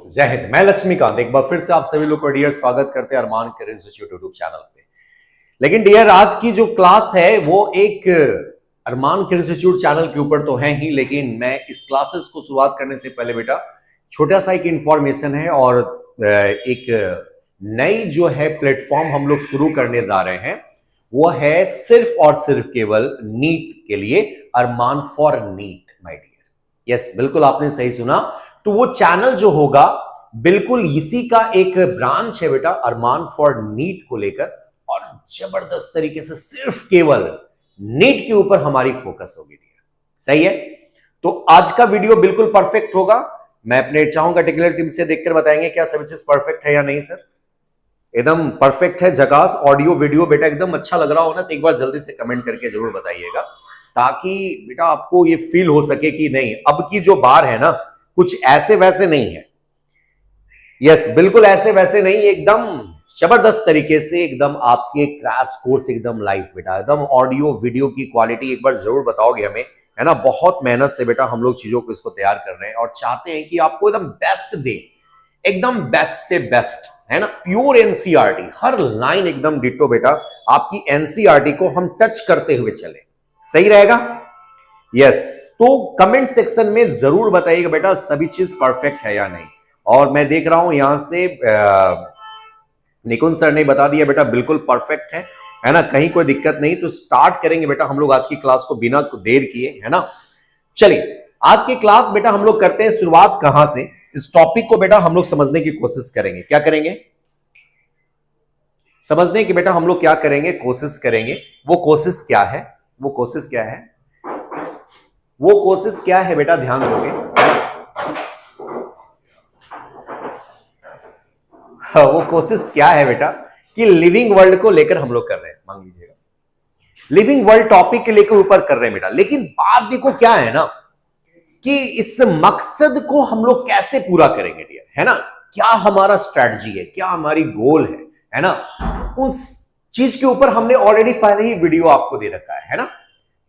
जय हिंद। मैं लक्ष्मीकांत एक बार फिर से आप सभी लोग को डियर स्वागत करते हैं अरमान करियर इंस्टीट्यूट यूट्यूब चैनल पे। लेकिन डियर आज की जो क्लास है वो एक अरमान करियर इंस्टीट्यूट चैनल के ऊपर तो है ही, लेकिन मैं इस क्लासेस को शुरुआत करने से पहले बेटा छोटा सा एक इंफॉर्मेशन है और एक नई जो है प्लेटफॉर्म हम लोग शुरू करने जा रहे हैं। वो है सिर्फ और सिर्फ केवल नीट के लिए, Arman for NEET my dear. Yes, बिल्कुल आपने सही सुना। तो वो चैनल जो होगा बिल्कुल इसी का एक ब्रांच है बेटा, अरमान फॉर नीट को लेकर, और जबरदस्त तरीके से सिर्फ केवल नीट के ऊपर हमारी फोकस होगी। सही है, तो आज का वीडियो बिल्कुल परफेक्ट होगा। मैं अपने चाहूंगा टेक्निकल टीम से देखकर बताएंगे क्या सभी चीज परफेक्ट है या नहीं। सर एकदम परफेक्ट है, झकास। ऑडियो वीडियो बेटा एकदम अच्छा लग रहा हो ना, तो एक बार जल्दी से कमेंट करके जरूर बताइएगा, ताकि बेटा आपको ये फील हो सके कि नहीं अब की जो बार है ना कुछ ऐसे वैसे नहीं है। यस, बिल्कुल ऐसे वैसे नहीं, एकदम जबरदस्त तरीके से एकदम आपके क्रैश कोर्स एकदम लाइव बेटा, एकदम ऑडियो वीडियो की क्वालिटी एक बार जरूर बताओगे हमें, है ना। बहुत मेहनत से बेटा हम लोग चीजों को इसको तैयार कर रहे हैं और चाहते हैं कि आपको एकदम बेस्ट दे, एकदम बेस्ट से बेस्ट, है ना। प्योर एनसीईआरटी, हर लाइन एकदम डिट्टो बेटा आपकी एनसीईआरटी को हम टच करते हुए चले। सही रहेगा। यस, तो कमेंट सेक्शन में जरूर बताइएगा बेटा सभी चीज परफेक्ट है या नहीं। और मैं देख रहा हूं यहां से निकुंज सर ने बता दिया बेटा बिल्कुल परफेक्ट है ना, कहीं कोई दिक्कत नहीं। तो स्टार्ट करेंगे बेटा हम लोग आज की क्लास को बिना देर किए, है ना। चलिए आज की क्लास बेटा हम लोग करते हैं शुरुआत कहां से। इस टॉपिक को बेटा हम लोग समझने की कोशिश करेंगे। क्या करेंगे? समझने की बेटा हम लोग क्या करेंगे, कोशिश करेंगे। वो कोशिश क्या है? वो कोशिश क्या है? वो कोशिश क्या है बेटा, ध्यान दोगे। वो कोशिश क्या है बेटा कि लिविंग वर्ल्ड को लेकर हम लोग कर रहे हैं। मांग लीजिएगा, लिविंग वर्ल्ड टॉपिक के लेकर ऊपर कर रहे हैं बेटा। लेकिन बात देखो क्या है ना कि इस मकसद को हम लोग कैसे पूरा करेंगे डियर, है ना। क्या हमारा स्ट्रेटजी है, क्या हमारी गोल है ना। उस चीज के ऊपर हमने ऑलरेडी पहले ही वीडियो आपको दे रखा है ना।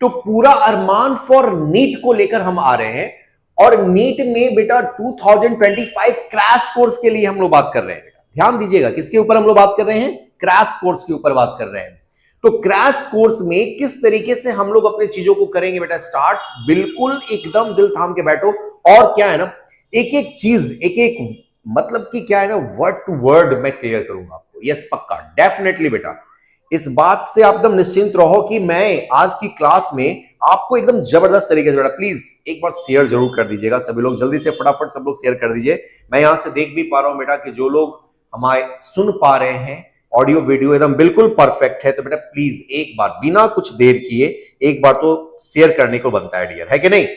तो पूरा अरमान फॉर नीट को लेकर हम आ रहे हैं, और नीट में बेटा 2025 क्रैश कोर्स के लिए हम लोग बात कर रहे हैं बेटा। ध्यान दीजिएगा, किसके ऊपर हम लोग बात कर रहे हैं? क्रैश कोर्स के ऊपर बात कर रहे हैं। तो क्रैश कोर्स में किस तरीके से हम लोग अपने चीजों को करेंगे बेटा स्टार्ट, बिल्कुल एकदम दिल थाम के बैठो। और क्या है ना, एक एक चीज, एक एक मतलब कि क्या है ना, वर्ड टू वर्ड मैं क्लियर करूंगा आपको। यस, पक्का, डेफिनेटली बेटा इस बात से आप एकदम निश्चिंत रहो कि मैं आज की क्लास में आपको एकदम जबरदस्त तरीके से बेटा, प्लीज एक बार शेयर जरूर कर दीजिएगा सभी लोग, जल्दी से फटाफट सब लोग शेयर कर दीजिए। मैं यहां से देख भी पा रहा हूं बेटा कि जो लोग हमारे सुन पा रहे हैं ऑडियो वीडियो एकदम बिल्कुल परफेक्ट है। तो बेटा प्लीज एक बार बिना कुछ देर किए एक बार तो शेयर करने को बनता है डियर, है कि नहीं।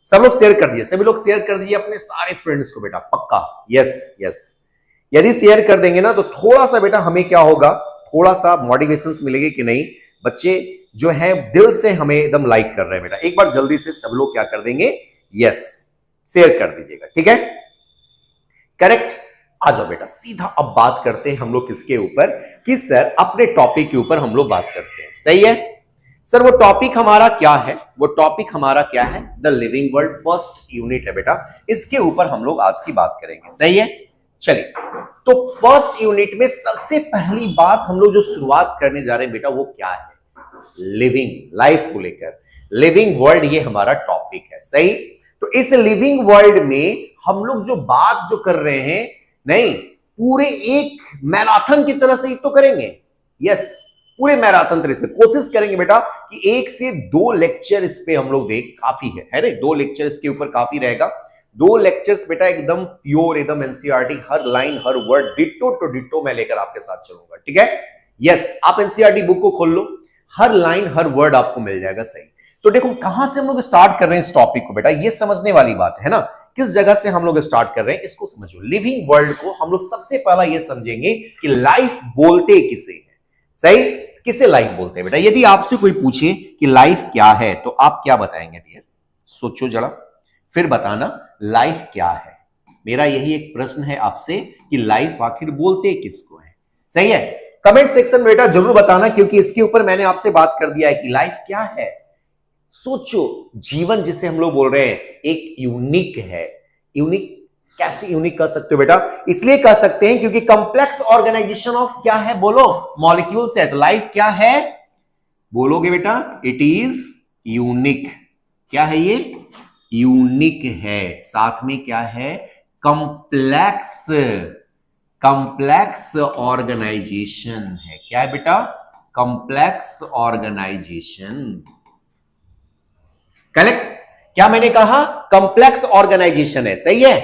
सब लोग शेयर कर दीजिए, सभी लोग शेयर कर दीजिए अपने सारे फ्रेंड्स को बेटा, पक्का। यस यस, यदि शेयर कर देंगे ना तो थोड़ा सा बेटा हमें क्या होगा, थोड़ा सा मोटिवेशन मिलेगी कि नहीं बच्चे जो है दिल से हमें एकदम लाइक कर रहे हैं बेटा। एक बार जल्दी से सब लोग क्या कर देंगे, यस शेयर कर दीजिएगा, ठीक है, करेक्ट। आ जाओ बेटा सीधा अब बात करते हैं हम लोग किसके ऊपर, कि सर अपने टॉपिक के ऊपर हम लोग बात करते हैं। सही है सर, वो टॉपिक हमारा क्या है? वो टॉपिक हमारा क्या है? The living world first unit है बेटा, इसके ऊपर हम लोग आज की बात करेंगे। सही है, चलिए तो फर्स्ट यूनिट में सबसे पहली बात हम लोग जो शुरुआत करने जा रहे हैं बेटा वो क्या है, लिविंग लाइफ को लेकर। लिविंग वर्ल्ड ये हमारा टॉपिक है। सही, तो इस लिविंग वर्ल्ड में हम लोग जो बात जो कर रहे हैं, नहीं पूरे एक मैराथन की तरह से ही तो करेंगे। यस, पूरे मैराथन तरह से कोशिश करेंगे बेटा कि 1 से 2 लेक्चर इस पे हम लोग देख, काफी है ना, 2 लेक्चर इसके ऊपर काफी रहेगा। 2 लेक्चर्स बेटा एकदम प्योर, एकदम एनसीईआरटी, हर लाइन हर वर्ड डिट्टो टू डिट्टो मैं लेकर आपके साथ चलूंगा, ठीक है। यस, आप एनसीईआरटी बुक को खोल लो, हर लाइन हर वर्ड आपको मिल जाएगा। सही, तो देखो कहां से हम लोग स्टार्ट कर रहे हैं इस टॉपिक को बेटा, ये समझने वाली बात है ना, किस जगह से हम लोग स्टार्ट कर रहे हैं इसको समझो। लिविंग वर्ल्ड को हम लोग सबसे पहला ये समझेंगे कि लाइफ बोलते किसे है। सही, किसे लाइफ बोलते हैं बेटा। यदि आपसे कोई पूछे कि लाइफ क्या है तो आप क्या बताएंगे डियर, सोचो जरा, फिर बताना लाइफ क्या है। मेरा यही एक प्रश्न है आपसे कि लाइफ आखिर बोलते किसको है। सही है, कमेंट सेक्शन में बेटा जरूर बताना, क्योंकि इसके ऊपर मैंने आपसे बात कर दिया है कि लाइफ क्या है। सोचो, जीवन जिसे हम लोग बोल रहे हैं एक यूनिक है, यूनिक कैसे यूनिक कह सकते हो बेटा? इसलिए कह सकते हैं क्योंकि कंप्लेक्स ऑर्गेनाइजेशन ऑफ क्या है बोलो? मॉलिक्यूल्स है। तो लाइफ क्या है बोलोगे बेटा? It is unique. क्या है ये? यूनिक है। साथ में क्या है? कंप्लेक्स। कंप्लेक्स ऑर्गेनाइजेशन है। क्या है बेटा? Complex organisation. करेक्ट? क्या मैंने कहा? कंप्लेक्स ऑर्गेनाइजेशन है। सही है?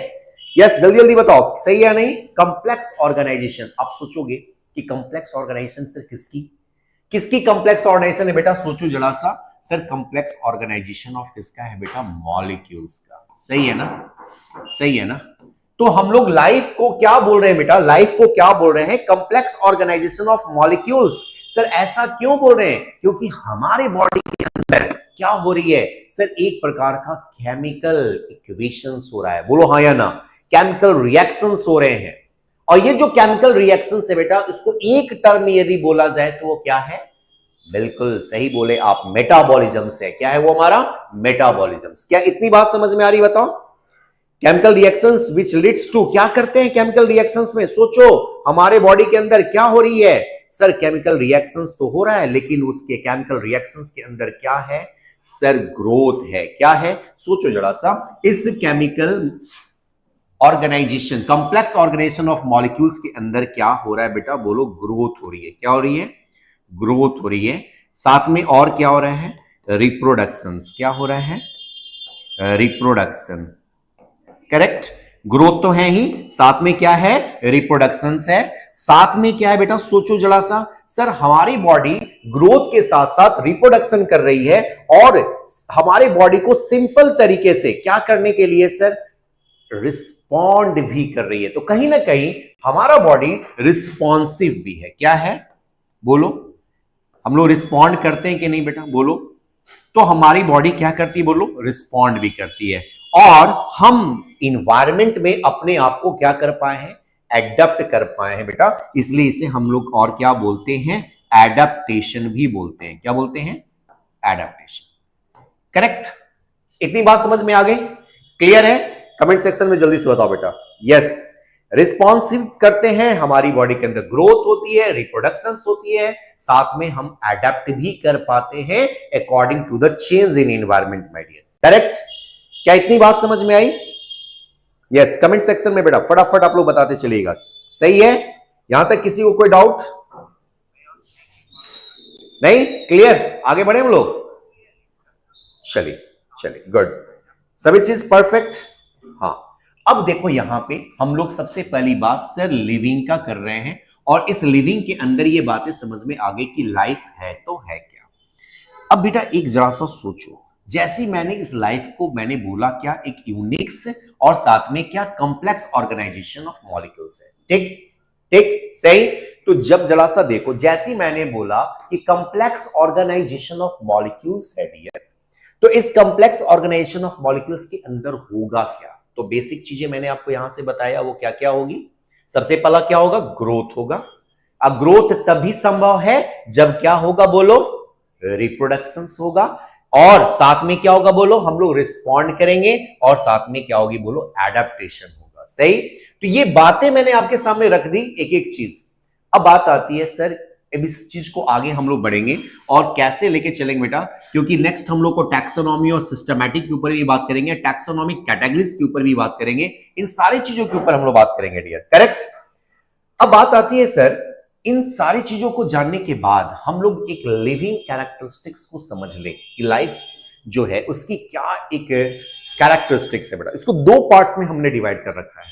यस, जल्दी जल्दी बताओ सही है या नहीं? Complex organisation. आप सोचोगे कि कंप्लेक्स ऑर्गेनाइजेशन सर किसकी किसकी कंप्लेक्स ऑर्गेनाइजेशन है बेटा? सोचो जरा सा। सर कंप्लेक्स ऑर्गेनाइजेशन ऑफ किसका है बेटा? मॉलिक्यूल्स का। सही है ना? सही है ना? तो हम लोग लाइफ को क्या बोल रहे हैं बेटा? लाइफ को क्या बोल रहे हैं? Complex organisation of molecules. Sir ऐसा क्यों बोल रहे हैं? क्योंकि हमारे बॉडी के अंदर क्या हो रही है सर? एक प्रकार का केमिकल इक्वेशंस हो रहा है। बोलो हाँ या ना? केमिकल रिएक्शंस हो रहे हैं। और ये जो केमिकल रिएक्शंस है बेटा, इसको एक टर्म यदि बोला जाए तो वो क्या है? बिल्कुल सही बोले आप, मेटाबॉलिज्म से। क्या है वो हमारा? मेटाबॉलिज्म। क्या इतनी बात समझ में आ रही? बताओ। Chemical reactions which leads to, क्या करते हैं केमिकल रिएक्शंस में? सोचो हमारे बॉडी के अंदर क्या हो रही है सर? केमिकल रिएक्शंस तो हो रहा है, लेकिन उसके केमिकल रिएक्शंस के अंदर क्या है सर? ग्रोथ है। क्या है? सोचो जरा सा। इस chemical organisation, complex organisation of molecules के अंदर क्या हो रहा है बेटा? बोलो ग्रोथ हो रही है। क्या हो रही है? ग्रोथ हो रही है। साथ में और क्या हो रहा है? रिप्रोडक्शंस। क्या हो रहा है? रिप्रोडक्शन। करेक्ट? ग्रोथ तो है ही, साथ में क्या है? रिप्रोडक्शंस है। साथ में क्या है बेटा? सोचो जरा सा। सर हमारी बॉडी ग्रोथ के साथ साथ रिप्रोडक्शन कर रही है, और हमारे बॉडी को सिंपल तरीके से क्या करने के लिए सर? रिस्पॉन्ड भी कर रही है। तो कहीं ना कहीं हमारा बॉडी रिस्पॉन्सिव भी है। क्या है बोलो? हम लोग रिस्पॉन्ड करते हैं कि नहीं बेटा? बोलो। तो हमारी बॉडी क्या करती है? बोलो, रिस्पॉन्ड भी करती है। और हम इन्वायरमेंट में अपने आप को क्या कर पाए हैं? एडप्ट कर पाए हैं बेटा। इसलिए इसे हम लोग और क्या बोलते हैं? एडप्टेशन भी बोलते हैं। क्या बोलते हैं? एडप्टेशन। करेक्ट? इतनी बात समझ में आ गई? क्लियर है? कमेंट सेक्शन में जल्दी से बताओ बेटा। यस, रिस्पॉन्सिव करते हैं, हमारी बॉडी के अंदर ग्रोथ होती है, रिप्रोडक्शन होती है, साथ में हम एडेप्ट भी कर पाते हैं according to the change in environment my dear. Correct? क्या इतनी बात समझ में आई? यस, कमेंट सेक्शन में बेटा फटाफट आप लोग बताते चलिएगा। सही है? यहां तक किसी को कोई डाउट नहीं? क्लियर? आगे बढ़े हम लोग? चलिए चलिए, गुड, सभी चीज परफेक्ट। हाँ, अब देखो यहां पे हम लोग सबसे पहली बात सर लिविंग का कर रहे हैं, और इस लिविंग के अंदर ये बातें समझ में आ गई कि लाइफ है तो है क्या। अब बेटा एक जरा सा सोचो, जैसी मैंने इस लाइफ को मैंने बोला क्या? एक यूनिक्स और साथ में क्या? कंप्लेक्स ऑर्गेनाइजेशन ऑफ मॉलिक्यूल्स है। ठीक ठीक सही। तो जब जरा सा देखो, जैसी मैंने बोला कि कंप्लेक्स ऑर्गेनाइजेशन ऑफ मॉलिक्यूल्स है डियर, तो इस कंप्लेक्स ऑर्गेनाइजेशन ऑफ मॉलिक्यूल्स के अंदर होगा क्या? तो बेसिक चीजें मैंने आपको यहां से बताया, वो क्या क्या होगी? सबसे पहला क्या होगा? ग्रोथ होगा। अब ग्रोथ तभी संभव है जब क्या होगा? बोलो, रिप्रोडक्शन होगा। और साथ में क्या होगा? बोलो, हम लोग रिस्पॉन्ड करेंगे, और साथ में क्या होगी? बोलो, एडेप्टेशन होगा। सही। तो ये बातें मैंने आपके सामने रख दी एक एक चीज। अब बात आती है सर, इस चीज को आगे हम लोग बढ़ेंगे और कैसे लेके चलेंगे बेटा, क्योंकि नेक्स्ट हम लोग को टैक्सोनॉमी और सिस्टमैटिक के ऊपर भी बात करेंगे, टैक्सोनॉमिक कैटेगरीज के ऊपर भी बात करेंगे, इन सारी चीजों के ऊपर हम लोग बात करेंगे डियर। करेक्ट? अब बात आती है सर, इन सारी चीजों को जानने के बाद हम लोग एक लिविंग कैरेक्टरिस्टिक्स को समझ ले कि लाइफ जो है उसकी क्या एक कैरेक्टरिस्टिक्स है बेटा। इसको दो पार्ट में हमने डिवाइड कर रखा है।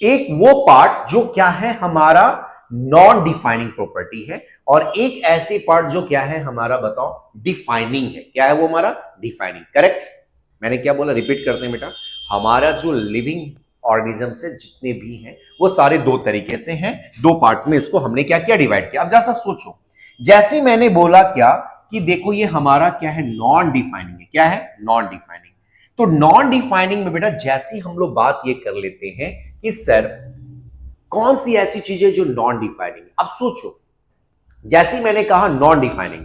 एक वो पार्ट जो क्या है? हमारा नॉन डिफाइनिंग प्रॉपर्टी है, और एक ऐसी पार्ट जो क्या है? हमारा बताओ, डिफाइनिंग है। क्या है वो? हमारा डिफाइनिंग। करेक्ट? मैंने क्या बोला? रिपीट करते हैं बेटा, हमारा जो लिविंग ऑर्गेनिज्म से जितने भी हैं वो सारे दो तरीके से हैं, दो पार्ट्स में इसको हमने क्या किया? डिवाइड किया। अब जैसा सोचो, जैसे मैंने बोला क्या कि देखो ये हमारा क्या है? नॉन डिफाइनिंग है। क्या है? Non defining. तो नॉन डिफाइनिंग में बेटा जैसी हम लोग बात ये कर लेते हैं कि सर कौन सी ऐसी चीजें जो नॉन डिफाइनिंग। अब सोचो, जैसी मैंने कहा नॉन डिफाइनिंग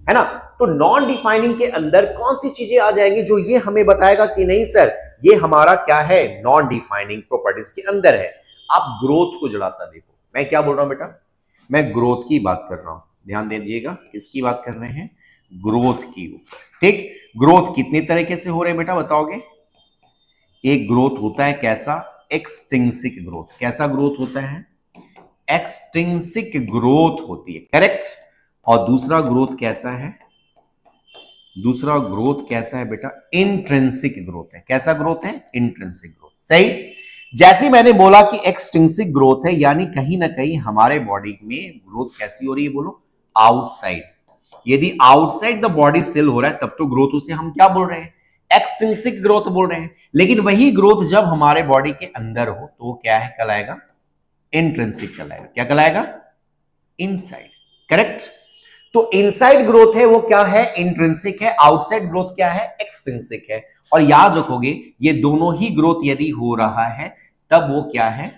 है ना, तो नॉन डिफाइनिंग के अंदर कौन सी चीजें आ जाएंगी जो ये हमें बताएगा कि नहीं सर ये हमारा क्या है, नॉन डिफाइनिंग प्रॉपर्टीज के अंदर है। आप ग्रोथ को जरा सा देखो, मैं क्या बोल रहा हूं बेटा, मैं ग्रोथ की बात कर रहा हूं, ध्यान दे दीजिएगा, किसकी बात कर रहे हैं, ग्रोथ की ऊपर। ठीक, ग्रोथ कितने तरीके से हो रहे हैं बेटा बताओगे? एक ग्रोथ होता है कैसा, एक्सट्रिंसिक ग्रोथ। कैसा ग्रोथ होता है, एक्सट्रिंसिक ग्रोथ होती है, करेक्ट। और दूसरा ग्रोथ कैसा है, दूसरा ग्रोथ कैसा है बेटा, इंट्रिंसिक ग्रोथ है। कैसा ग्रोथ है, इंट्रिंसिक ग्रोथ, सही। जैसे मैंने बोला कि एक्सट्रिंसिक ग्रोथ है, यानी कहीं ना कहीं हमारे बॉडी में ग्रोथ कैसी हो रही है, बोलो आउटसाइड। यदि आउटसाइड द बॉडी सेल हो रहा है तब तो ग्रोथ उसे हम क्या बोल रहे हैं, एक्सट्रिंसिक ग्रोथ बोल रहे हैं। लेकिन वही ग्रोथ जब हमारे बॉडी के अंदर हो तो क्या है, कहलाएगा इंट्रिंसिक कहलाएगा। क्या कहलाएगा, इनसाइड, करेक्ट। तो इनसाइड ग्रोथ है वो क्या है, इंट्रिंसिक है। आउटसाइड ग्रोथ क्या है, एक्सट्रिंसिक है। और याद रखोगे ये दोनों ही ग्रोथ यदि हो रहा है तब वो क्या है,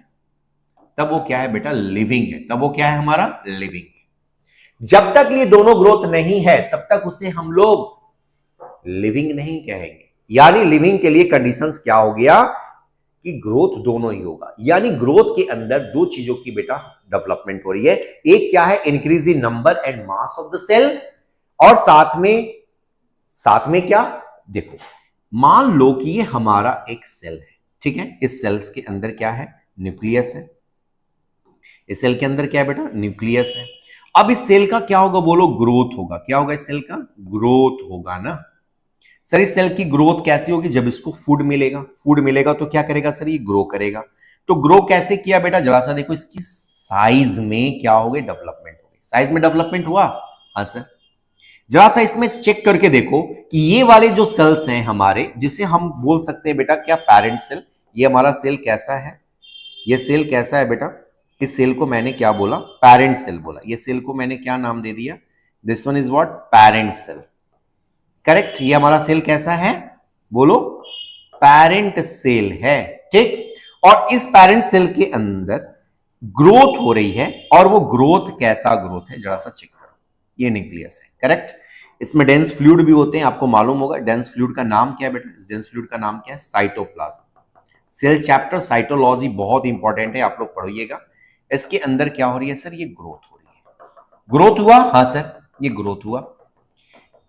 तब वो क्या है बेटा, लिविंग है। तब वो क्या है, हमारा लिविंग है। जब तक ये दोनों ग्रोथ नहीं है तब तक उसे हम लोग लिविंग नहीं कहेंगे। यानी लिविंग के लिए कंडीशंस क्या हो गया कि ग्रोथ दोनों ही होगा। यानी ग्रोथ के अंदर दो चीजों की बेटा डेवलपमेंट हो रही है। एक क्या है, increase in number and mass of the cell, और साथ में क्या, देखो मान लो कि ये हमारा एक सेल है, ठीक है। इस सेल्स के अंदर क्या है, न्यूक्लियस है। इस सेल के अंदर क्या है बेटा, न्यूक्लियस है। अब इस सेल का क्या होगा, बोलो ग्रोथ होगा। क्या होगा, इस सेल का ग्रोथ होगा ना। सर इस सेल की ग्रोथ कैसी होगी, जब इसको फूड मिलेगा। फूड मिलेगा तो क्या करेगा सर, ये ग्रो करेगा। तो ग्रो कैसे किया बेटा, जरा सा देखो, इसकी साइज में क्या हो गई, डेवलपमेंट हो गई। साइज में डेवलपमेंट हुआ, हाँ सर। जरा सा इसमें चेक करके देखो कि ये वाले जो सेल्स हैं हमारे, जिसे हम बोल सकते हैं बेटा क्या, पेरेंट सेल। ये हमारा सेल कैसा है, ये सेल कैसा है बेटा, इस सेल को मैंने क्या बोला, पेरेंट सेल बोला। ये सेल को मैंने क्या नाम दे दिया, this one is what, parent cell, correct. ये हमारा सेल कैसा है, बोलो पेरेंट सेल है, ठीक। और इस पेरेंट सेल के अंदर ग्रोथ हो रही है, और वो ग्रोथ कैसा ग्रोथ है, जरा सा चेक करो। ये न्यूक्लियस है, करेक्ट। इसमें डेंस फ्लूइड भी होते हैं, आपको मालूम होगा। डेंस फ्लूइड का नाम क्या है बेटा, इस डेंस फ्लूइड का नाम क्या है, साइटोप्लाज्म। सेल चैप्टर साइटोलॉजी बहुत इंपॉर्टेंट है, आप लोग पढ़िएगा। इसके अंदर क्या हो रही है सर, ये ग्रोथ हो रही है। ग्रोथ हुआ, हाँ सर ये ग्रोथ हुआ।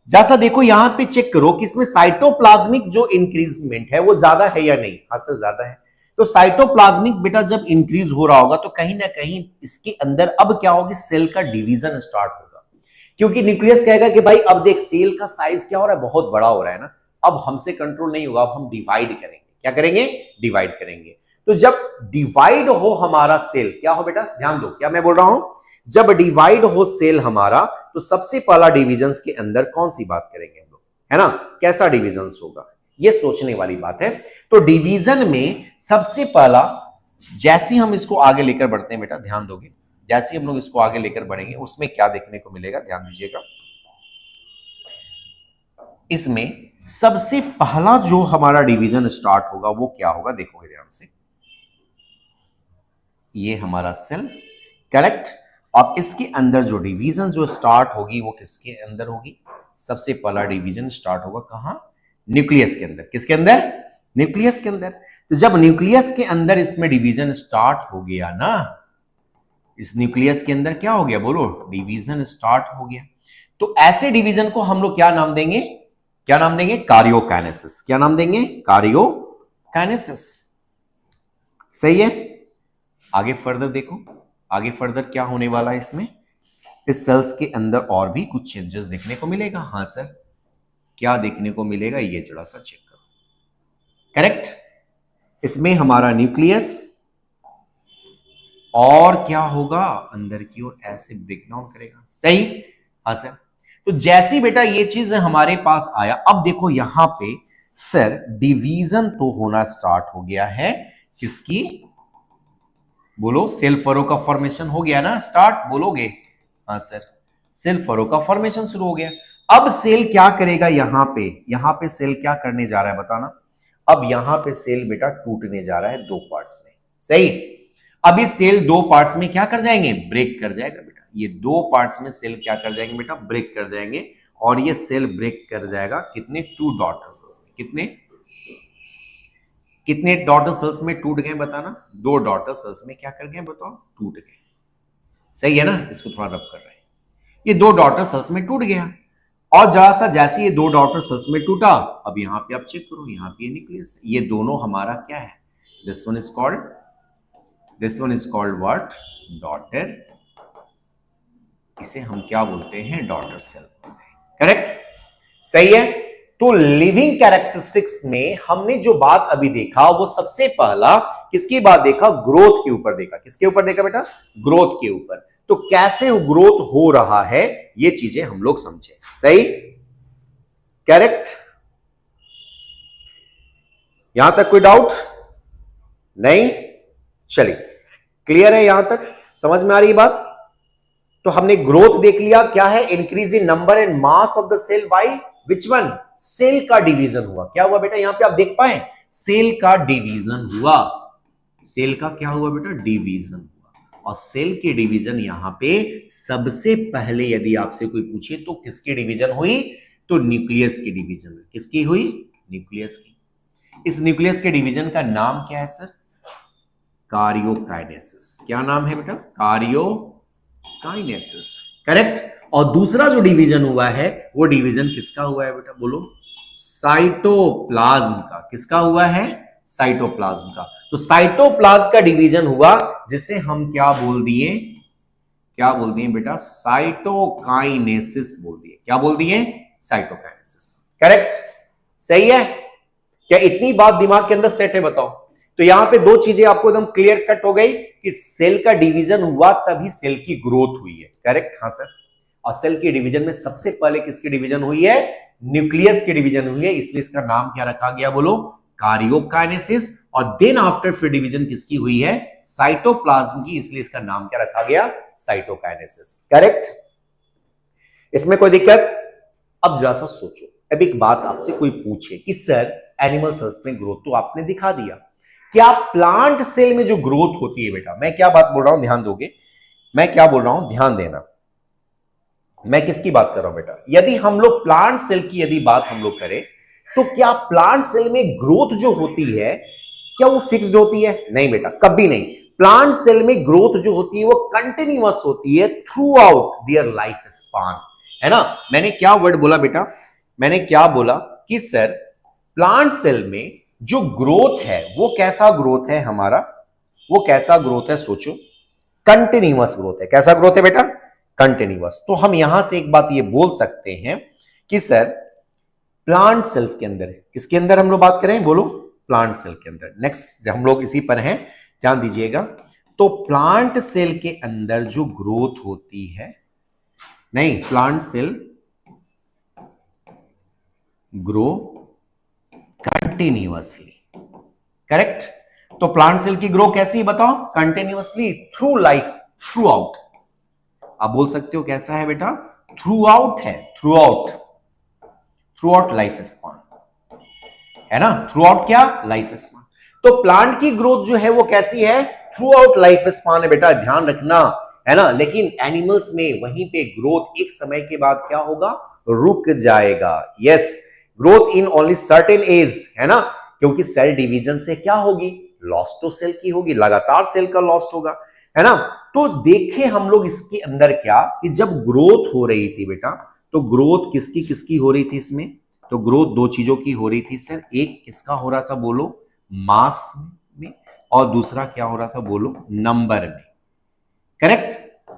जैसा देखो यहां पे चेक करो कि इसमें साइटोप्लाज्मिक जो इंक्रीजमेंट है वो ज्यादा है या नहीं, हाँ सर ज्यादा है। तो साइटोप्लाज्मिक बेटा जब इंक्रीज हो रहा होगा तो कहीं ना कहीं इसके अंदर अब क्या होगी, सेल का डिवीजन स्टार्ट होगा। क्योंकि न्यूक्लियस कहेगा कि भाई अब देख सेल का साइज क्या हो रहा है, बहुत बड़ा हो रहा है ना, अब हमसे कंट्रोल नहीं होगा, अब हम डिवाइड करेंगे। क्या करेंगे, डिवाइड करेंगे। तो जब डिवाइड हो हमारा सेल, क्या हो बेटा, ध्यान दो क्या मैं बोल रहा हूं, जब डिवाइड हो सेल हमारा तो सबसे पहला डिविजन्स के अंदर कौन सी बात करेंगे हम लोग, है ना, कैसा डिविजन्स होगा, ये सोचने वाली बात है। तो डिवीजन में सबसे पहला, जैसे हम इसको आगे लेकर बढ़ते हैं बेटा, ध्यान दोगे, जैसे हम लोग इसको आगे लेकर बढ़ेंगे उसमें क्या देखने को मिलेगा, ध्यान दीजिएगा। इसमें सबसे पहला जो हमारा डिवीजन स्टार्ट होगा वो क्या होगा, देखोगे ध्यान से, ये हमारा सेल, करेक्ट। और इसके अंदर जो डिवीजन जो स्टार्ट होगी वो किसके अंदर होगी, सबसे पहला डिवीजन स्टार्ट होगा कहां, न्यूक्लियस के अंदर। किसके अंदर, न्यूक्लियस के अंदर। तो जब न्यूक्लियस के अंदर इसमें डिवीजन स्टार्ट हो गया ना, इस न्यूक्लियस के अंदर क्या हो गया, बोलो डिवीजन स्टार्ट हो गया। तो ऐसे डिवीजन को हम लोग क्या नाम देंगे, क्या नाम देंगे, कार्योकाइनेसिस। क्या नाम देंगे, कार्योकाइनेसिस, सही है। आगे फर्दर देखो, आगे फर्दर क्या होने वाला है इसमें, इस सेल्स के अंदर और भी कुछ चेंजेस देखने को मिलेगा, हाँ सर क्या देखने को मिलेगा, ये जरा सा चेक करो, करेक्ट। इसमें हमारा न्यूक्लियस और क्या होगा, अंदर की ओर ऐसे ब्रेक डाउन करेगा, सही, हाँ सर। तो जैसे बेटा ये चीज हमारे पास आया, अब देखो यहां पे सर डिवीजन तो होना स्टार्ट हो गया है, किसकी, बोलो सेल फरो का फॉर्मेशन हो गया ना स्टार्ट, बोलोगे, हाँ सर सेल फरो का फॉर्मेशन शुरू हो गया। अब सेल क्या करेगा, यहां पे सेल क्या करने जा रहा है बताना। अब यहां पे सेल बेटा टूटने जा रहा है दो पार्ट्स में, सही। अब इस सेल दो पार्ट्स में क्या कर जाएंगे, ब्रेक कर जाएगा बेटा। ये दो पार्ट्स में सेल क्या कर जाएंगे बेटा, ब्रेक कर जाएंगे। और ये सेल ब्रेक कर जाएगा कितने, टू डॉटर्स में, कितने, कितने डॉटर सेल्स में टूट गए बताना? 2 डॉटर सेल्स में क्या कर गए बताओ? टूट गए। सही है ना? इसको थोड़ा रब कर रहे हैं। ये 2 डॉटर सेल्स में टूट गया और जरा सा जैसे ये 2 डॉटर सेल्स में टूटा, अब यहां पे आप चेक करो, यहां पे न्यूक्लियस, ये दोनों हमारा क्या है? This one is called what? Daughter. इसे हम क्या बोलते हैं? डॉटर सेल बोलते हैं। करेक्ट? सही है। तो लिविंग कैरेक्टरिस्टिक्स में हमने जो बात अभी देखा वो सबसे पहला किसकी बात देखा? ग्रोथ के ऊपर देखा। किसके ऊपर देखा बेटा? ग्रोथ के ऊपर। तो कैसे ग्रोथ हो रहा है ये चीजें हम लोग समझे। सही? करेक्ट? यहां तक कोई डाउट नहीं? चलिए, क्लियर है? यहां तक समझ में आ रही बात? तो हमने ग्रोथ देख लिया, क्या है? Increase in number and mass of the cell by which one? Cell का डिवीजन हुआ। क्या हुआ बेटा? यहां पे आप देख पाए, सेल का डिवीजन हुआ। सेल का क्या हुआ बेटा? डिवीजन हुआ। और सेल की डिवीजन यहां पे सबसे पहले यदि आपसे कोई पूछे तो किसकी डिवीजन हुई? तो न्यूक्लियस की डिवीजन हुई। किसकी हुई? न्यूक्लियस की। इस न्यूक्लियस के डिवीजन का नाम क्या है सर? कार्योकाइनेसिस। क्या नाम है बेटा? कार्योकाइनेसिस। करेक्ट? और दूसरा जो डिवीजन हुआ है वो डिवीजन किसका हुआ है बेटा? बोलो। साइटोप्लाज्म का। किसका हुआ है? साइटोप्लाज्म का। तो साइटोप्लाज्म का डिवीजन हुआ जिसे हम क्या बोल दिए? क्या बोल दिए बेटा? साइटोकाइनेसिस बोल दिए। क्या बोल दिए? साइटोकाइनेसिस। करेक्ट? सही है? क्या इतनी बात दिमाग के अंदर सेट है? बताओ। तो यहां पे 2 चीजें आपको एकदम क्लियर कट हो गई कि सेल का डिवीजन हुआ तभी सेल की ग्रोथ हुई है। करेक्ट? हाँ सर। और सेल के डिवीजन में सबसे पहले किसकी डिवीजन हुई है? न्यूक्लियस की डिवीजन हुई है, इसलिए इसका नाम क्या रखा गया? बोलो। कार्योकाइनेसिस। और देन आफ्टर फिर डिवीजन किसकी हुई है? साइटोप्लाज्म की, इसलिए इसका नाम क्या रखा गया? साइटोकाइनेसिस। करेक्ट? इसमें कोई दिक्कत? अब जरा सा सोचो, अब एक बात आपसे कोई पूछे कि सर एनिमल सेल्स में ग्रोथ तो आपने दिखा दिया, क्या प्लांट सेल में जो ग्रोथ होती है बेटा, मैं क्या बात बोल रहा हूं ध्यान दोगे? मैं क्या बोल रहा हूं ध्यान देना। मैं किसकी बात कर रहा हूं बेटा? यदि हम लोग प्लांट सेल की यदि बात हम लोग करें तो क्या प्लांट सेल में ग्रोथ जो होती है क्या वो फिक्स्ड होती है? नहीं बेटा, कभी नहीं। प्लांट सेल में ग्रोथ जो होती है वो कंटिन्यूअस होती है through out their life span, है ना? मैंने क्या वर्ड बोला बेटा? मैंने क्या बोला कि सर प्लांट सेल में जो ग्रोथ है वो कैसा ग्रोथ है हमारा? वो कैसा ग्रोथ है? सोचो, कंटिन्यूअस ग्रोथ है। कैसा ग्रोथ है बेटा? कंटिन्यूअस। तो हम यहां से एक बात ये बोल सकते हैं कि सर प्लांट सेल्स के अंदर, किसके अंदर हम लोग बात करें? बोलो। प्लांट सेल के अंदर। नेक्स्ट हम लोग इसी पर हैं, ध्यान दीजिएगा। तो प्लांट सेल के अंदर जो ग्रोथ होती है, नहीं, plant cell grow continuously. Correct? तो प्लांट सेल की ग्रो कैसी बताओ? Continuously through life, throughout. आप बोल सकते हो कैसा है बेटा? थ्रू आउट है, throughout, throughout life span, है ना? थ्रू आउट क्या? Life span. तो प्लांट की ग्रोथ जो है वो कैसी है? थ्रू आउट लाइफ स्पान है बेटा, ध्यान रखना, है ना? लेकिन एनिमल्स में वहीं पे ग्रोथ एक समय के बाद क्या होगा? रुक जाएगा। Yes, growth in only certain age, है ना? क्योंकि सेल डिवीजन से क्या होगी? लॉस तो सेल की होगी, लगातार सेल का लॉस होगा, है ना? तो देखें हम लोग इसके अंदर क्या कि जब ग्रोथ हो रही थी बेटा, तो ग्रोथ किसकी किसकी हो रही थी इसमें? तो ग्रोथ 2 चीजों की हो रही थी सर। एक किसका हो रहा था? बोलो। मास में। और दूसरा क्या हो रहा था? बोलो। नंबर में। करेक्ट?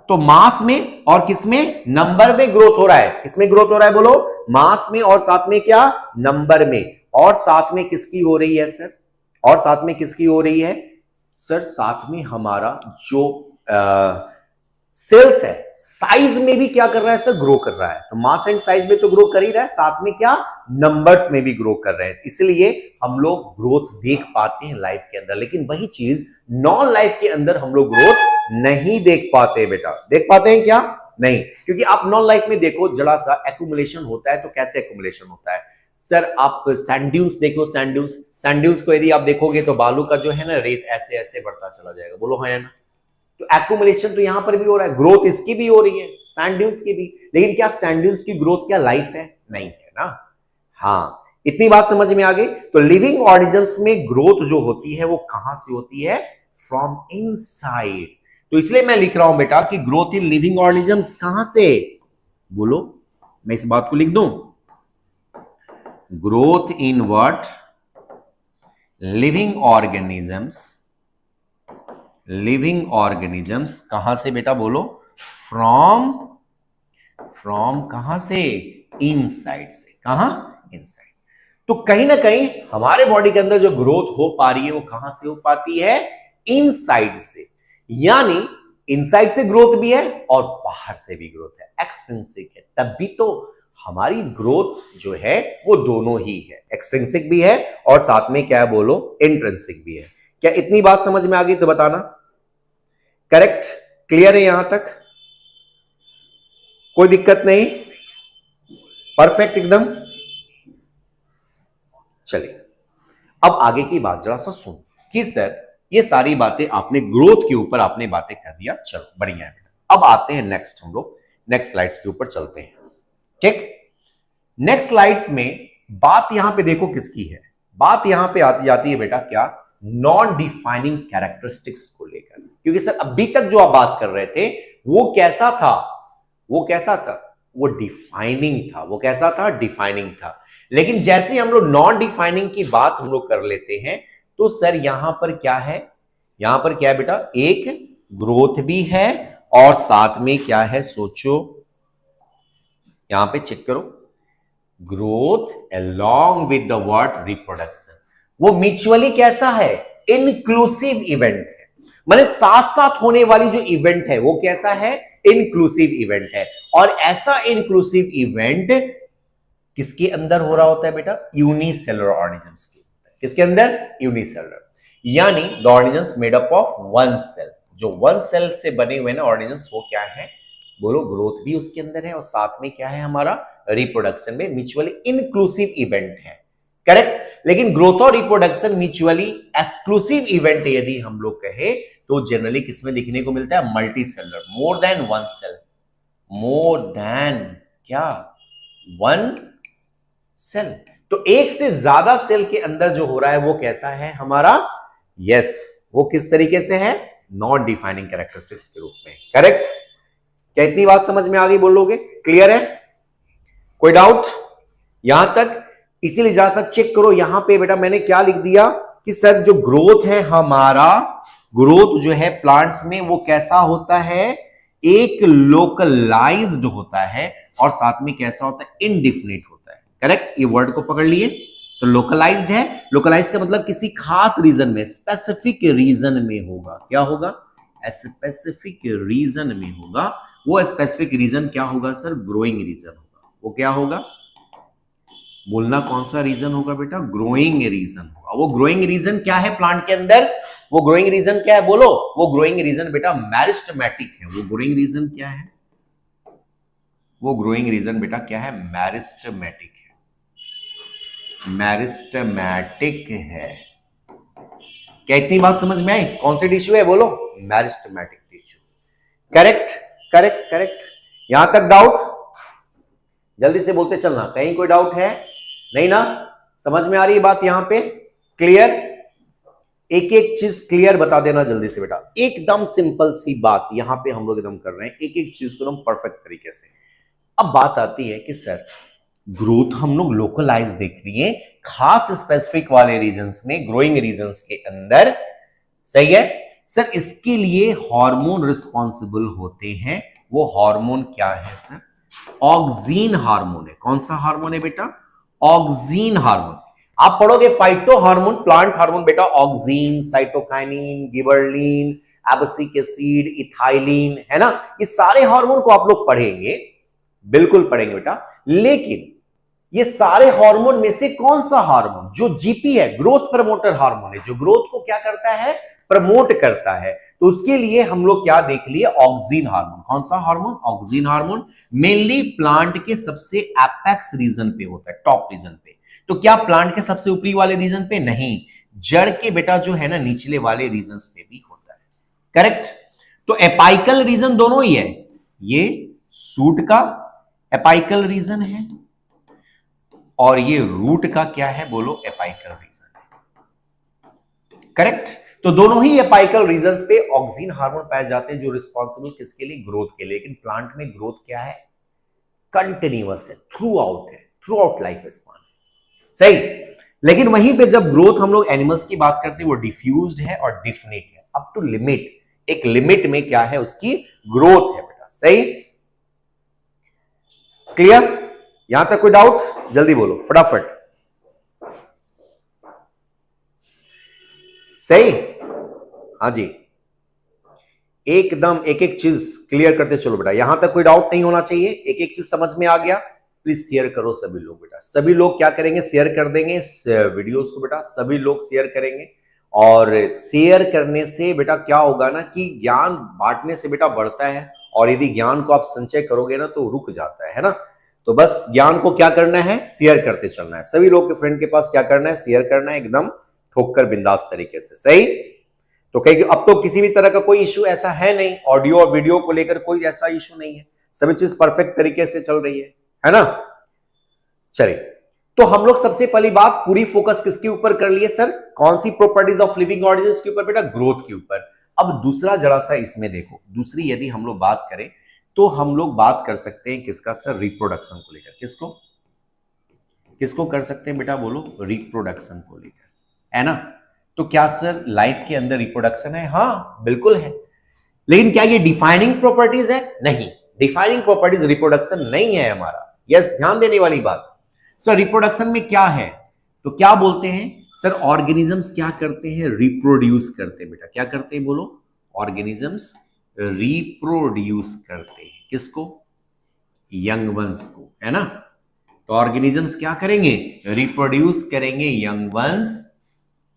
तो मास में और किसमें? नंबर में ग्रोथ हो रहा है। किसमें ग्रोथ हो रहा है? बोलो। मास में और साथ में क्या? नंबर में। और साथ में किसकी हो रही है सर? और साथ में किसकी हो रही है सर? साथ में हमारा जो सेल्स है, साइज में भी क्या कर रहा है सर? ग्रो कर रहा है। तो मास एंड साइज में तो ग्रो कर ही रहा है, साथ में क्या? नंबर्स में भी ग्रो कर रहे हैं। इसलिए हम लोग ग्रोथ देख पाते हैं लाइफ के अंदर, लेकिन वही चीज नॉन लाइफ के अंदर हम लोग ग्रोथ नहीं देख पाते बेटा। देख पाते हैं क्या? नहीं, क्योंकि आप नॉन लाइफ में देखो, जरा सा एक्यूमुलेशन होता है। तो कैसे एक्यूमुलेशन होता है सर? आप सैंड ड्यून्स देखो, सैंड ड्यून्स, सैंड ड्यून्स को यदि आप देखोगे तो बालू का जो है ना रेत ऐसे ऐसे बढ़ता चला जाएगा। बोलो है ना? तो एक्यूमुलेशन तो यहां पर भी हो रहा है, ग्रोथ इसकी भी हो रही है, सैंड ड्यून्स की भी। लेकिन क्या सैंड ड्यून्स की ग्रोथ क्या लाइफ है? नहीं है ना। हाँ, इतनी बात समझ में आ गई। तो लिविंग ऑर्गेनिजम्स में ग्रोथ जो होती है वो कहां से होती है? From inside. तो इसलिए मैं लिख रहा हूं बेटा कि ग्रोथ इन लिविंग ऑर्गेनिजम्स कहां से? बोलो, मैं इस बात को लिख दूं, growth in what? Living organisms. Living organisms कहां से बेटा? बोलो, फ्रॉम, फ्रॉम कहां से? इनसाइड से। कहां? इनसाइड। तो कहीं ना कहीं हमारे बॉडी के अंदर जो ग्रोथ हो पा रही है वो कहां से हो पाती है? इनसाइड से। यानी इनसाइड से ग्रोथ भी है और बाहर से भी ग्रोथ है, एक्सट्रिंसिक है। तभी तो हमारी ग्रोथ जो है वो दोनों ही है, एक्सट्रिंसिक भी है और साथ में क्या है? बोलो, इंट्रिंसिक भी है। क्या इतनी बात समझ में आ गई? तो बताना। करेक्ट? क्लियर है यहां तक? कोई दिक्कत नहीं? परफेक्ट एकदम। चलिए अब आगे की बात जरा सा सुन कि सर ये सारी बातें आपने ग्रोथ के ऊपर आपने बातें कर दिया, चलो बढ़िया है। अब आते हैं नेक्स्ट, हम लोग नेक्स्ट स्लाइड्स के ऊपर चलते हैं। ठीक, नेक्स्ट स्लाइड्स में बात यहां पे देखो किसकी है? बात यहां पे आती जाती है बेटा क्या? नॉन डिफाइनिंग कैरेक्टरिस्टिक्स को लेकर। क्योंकि सर अभी तक जो आप बात कर रहे थे वो कैसा था? वो कैसा था? वो डिफाइनिंग था। वो कैसा था? डिफाइनिंग था। लेकिन जैसे हम लोग नॉन डिफाइनिंग की बात हम लोग कर लेते हैं तो सर यहां पर क्या है? यहां पर क्या है बेटा? एक ग्रोथ भी है और साथ में क्या है? सोचो, यहां पे चेक करो, growth along with the word reproduction. वो म्यूचुअली कैसा है? इंक्लूसिव इवेंट है। माने साथ साथ होने वाली जो इवेंट है वो कैसा है? इंक्लूसिव इवेंट है। और ऐसा इंक्लूसिव इवेंट किसके अंदर हो रहा होता है बेटा? यूनिसेलुलर ऑर्गेनिजम्स के। किसके अंदर? यूनिसेलुलर। यानी the organisms made up of one cell. जो वन सेल से बने हुए ना ऑर्गेनिजम्स वो क्या है? बोलो, ग्रोथ भी उसके अंदर है और साथ में क्या है हमारा? रिप्रोडक्शन में म्यूचुअली इंक्लूसिव इवेंट है। करेक्ट? लेकिन ग्रोथ और रिप्रोडक्शन म्यूचुअली एक्सक्लूसिव इवेंट यदि हम लोग कहे तो जनरली किसमें दिखने को मिलता है? Multi cellular, more than one cell. More than क्या? One cell. तो एक से ज्यादा सेल के अंदर जो हो रहा है वो कैसा है हमारा? यस, वो किस तरीके से है? नॉन डिफाइनिंग कैरेक्टरिस्टिक्स के रूप में। करेक्ट? क्या इतनी बात समझ में आ गई? बोलोगे? क्लियर है? कोई डाउट यहां तक? इसीलिए जरा सा चेक करो यहां पे बेटा मैंने क्या लिख दिया कि सर जो ग्रोथ है हमारा, ग्रोथ जो है प्लांट्स में वो कैसा होता है? एक लोकलाइज्ड होता है और साथ में कैसा होता है? इनडिफिनिट होता है। करेक्ट? ये वर्ड को पकड़ लिए। तो लोकलाइज्ड है, लोकलाइज्ड का मतलब किसी खास रीजन में, स्पेसिफिक रीजन में होगा। क्या होगा? स्पेसिफिक रीजन में होगा। वो स्पेसिफिक रीजन क्या होगा सर? ग्रोइंग रीजन होगा। वो क्या होगा? बोलना, कौन सा रीजन होगा बेटा? ग्रोइंग रीजन होगा। वो ग्रोइंग रीजन क्या है प्लांट के अंदर? वो ग्रोइंग रीजन क्या है? बोलो, वो ग्रोइंग रीजन बेटा मैरिस्टमैटिक है। वो ग्रोइंग रीजन क्या है? वो ग्रोइंग रीजन बेटा क्या है? मैरिस्टमैटिक है। मैरिस्टमैटिक है। क्या इतनी बात समझ में आई? कौन सी टिश्यू है? बोलो, मैरिस्टमैटिक टिश्यू। करेक्ट? करेक्ट? करेक्ट? यहां तक डाउट? जल्दी से बोलते चलना, कहीं कोई डाउट है? नहीं ना? समझ में आ रही है बात यहां पे? क्लियर? एक एक चीज क्लियर बता देना जल्दी से बेटा। एकदम सिंपल सी बात यहां पे हम लोग एकदम कर रहे हैं, एक एक चीज को एकदम परफेक्ट तरीके से। अब बात आती है कि सर ग्रोथ हम लोग लोकलाइज देख रही है खास स्पेसिफिक वाले रीजन्स में, ग्रोइंग रीजन्स के अंदर, सही है सर। इसके लिए हार्मोन रिस्पॉन्सिबल होते हैं। वो हार्मोन क्या है सर? ऑक्सीन हार्मोन है। कौन सा हार्मोन है बेटा? Oxygen hormone. आप पढ़ोगे फाइटो हार्मोन, प्लांट हार्मोन बेटा, oxygen, cytokinin, gibberellin, abscisic acid, ethylene, है ना? ये सारे हार्मोन को आप लोग पढ़ेंगे, बिल्कुल पढ़ेंगे बेटा। लेकिन ये सारे हार्मोन में से कौन सा हार्मोन जो जीपी है, ग्रोथ प्रमोटर हार्मोन है, जो ग्रोथ को क्या करता है? प्रमोट करता है। तो उसके लिए हम लोग क्या देख लिए? Oxygen hormone. कौन सा hormone? Oxygen hormone. Mainly plant के सबसे एपेक्स रीजन पे होता है, टॉप रीजन पे। तो क्या प्लांट के सबसे ऊपरी वाले रीजन पे? नहीं, जड़ के बेटा जो है ना निचले वाले रीजन पे भी होता है। करेक्ट? तो एपाइकल रीजन दोनों ही है। ये सूट का एपाइकल रीजन है और ये रूट का क्या है बोलो, एपाइकल रीजन है। करेक्ट। तो दोनों ही एपाइकल रीजन पे ऑक्सिन हार्मोन पाए जाते हैं जो रिस्पॉन्सिबल किसके लिए, ग्रोथ के लिए। लेकिन प्लांट में ग्रोथ क्या है, कंटिन्यूअस है, थ्रू आउट है, थ्रू आउट लाइफ स्पान। सही। लेकिन वहीं पे जब ग्रोथ हम लोग एनिमल्स की बात करते हैं वो डिफ्यूज्ड है और डिफिनिट है, अप टू लिमिट, एक लिमिट में क्या है उसकी ग्रोथ है बेटा। सही, क्लियर, यहां तक कोई डाउट, जल्दी बोलो फटाफट। सही, हाँ जी, एकदम एक एक चीज क्लियर करते चलो बेटा, यहां तक कोई डाउट नहीं होना चाहिए, एक एक चीज समझ में आ गया। प्लीज शेयर करो सभी लोग बेटा, सभी लोग क्या करेंगे, शेयर कर देंगे इस वीडियोस को बेटा, सभी लोग शेयर करेंगे। और शेयर करने से बेटा क्या होगा ना कि ज्ञान बांटने से बेटा बढ़ता है, और यदि ज्ञान को आप संचय करोगे ना तो रुक जाता है ना। तो बस ज्ञान को क्या करना है, शेयर करते चलना है, सभी लोग के फ्रेंड के पास क्या करना है, शेयर करना है, एकदम ठोक बिंदास तरीके से। सही। तो कहीं अब तो किसी भी तरह का कोई इश्यू ऐसा है नहीं, ऑडियो और वीडियो को लेकर कोई ऐसा इश्यू नहीं है, सभी चीज परफेक्ट तरीके से चल रही है ना। चलिए, तो हम लोग सबसे पहली बात पूरी फोकस किसके ऊपर कर लिए सर, कौन सी प्रॉपर्टीज ऑफ लिविंग ऑर्गेनिज्म के ऊपर बेटा, ग्रोथ के ऊपर। अब दूसरा जरा सा इसमें देखो, दूसरी यदि हम लोग बात करें तो हम लोग बात कर सकते हैं किसका सर, रिप्रोडक्शन को लेकर। किसको किसको कर सकते हैं बेटा बोलो, रिप्रोडक्शन को लेकर, है ना। तो क्या सर लाइफ के अंदर रिप्रोडक्शन है, हाँ बिल्कुल है, लेकिन क्या ये डिफाइनिंग प्रॉपर्टीज है, नहीं, डिफाइनिंग प्रॉपर्टीज रिप्रोडक्शन नहीं है हमारा। यस, ध्यान देने वाली बात। सर रिप्रोडक्शन में क्या है, तो क्या बोलते हैं सर, ऑर्गेनिजम्स क्या करते हैं, रिप्रोड्यूस करते हैं बेटा। क्या करते हैं बोलो, ऑर्गेनिजम्स रिप्रोड्यूस करते हैं, किसको, यंग वंस को, है ना। तो ऑर्गेनिजम्स क्या करेंगे, रिप्रोड्यूस करेंगे young ones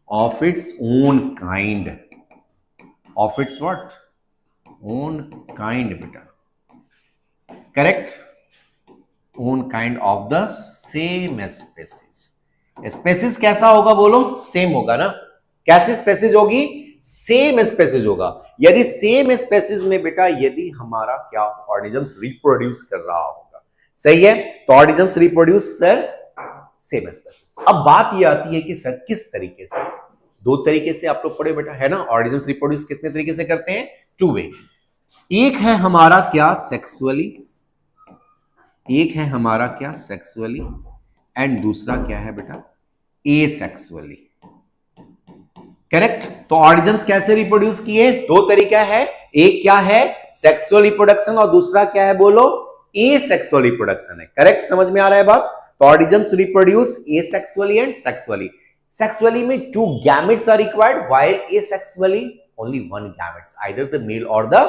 of its own kind, of its what, own kind बेटा। Correct, own kind of the same species. Species कैसा होगा बोलो, सेम होगा ना। कैसी स्पेसीज होगी, सेम स्पेसीज होगा। यदि सेम स्पेसीज में बेटा यदि हमारा क्या ऑर्गेनिजम्स रिप्रोड्यूस कर रहा होगा, सही है, तो organisms reproduce sir same species. अब बात ये आती है कि सर किस तरीके से, दो तरीके से आप लोग पढ़े बेटा, है ना। ऑर्गेनिजम्स रिप्रोड्यूस कितने तरीके से करते हैं, टू वे। एक है हमारा क्या सेक्सुअली, एक है हमारा क्या सेक्सुअली, एंड दूसरा क्या है बेटा एसेक्सुअली। करेक्ट। तो ऑर्गेनिजम्स कैसे रिप्रोड्यूस किए, दो तरीका है, एक क्या है सेक्सुअल रिप्रोडक्शन और दूसरा क्या है बोलो एसेक्सुअल रिप्रोडक्शन है। करेक्ट, समझ में आ रहा है बात। तो organisms reproduce asexually and sexually. Sexually में 2 gametes are required, while asexually only 1 gametes, either the male और द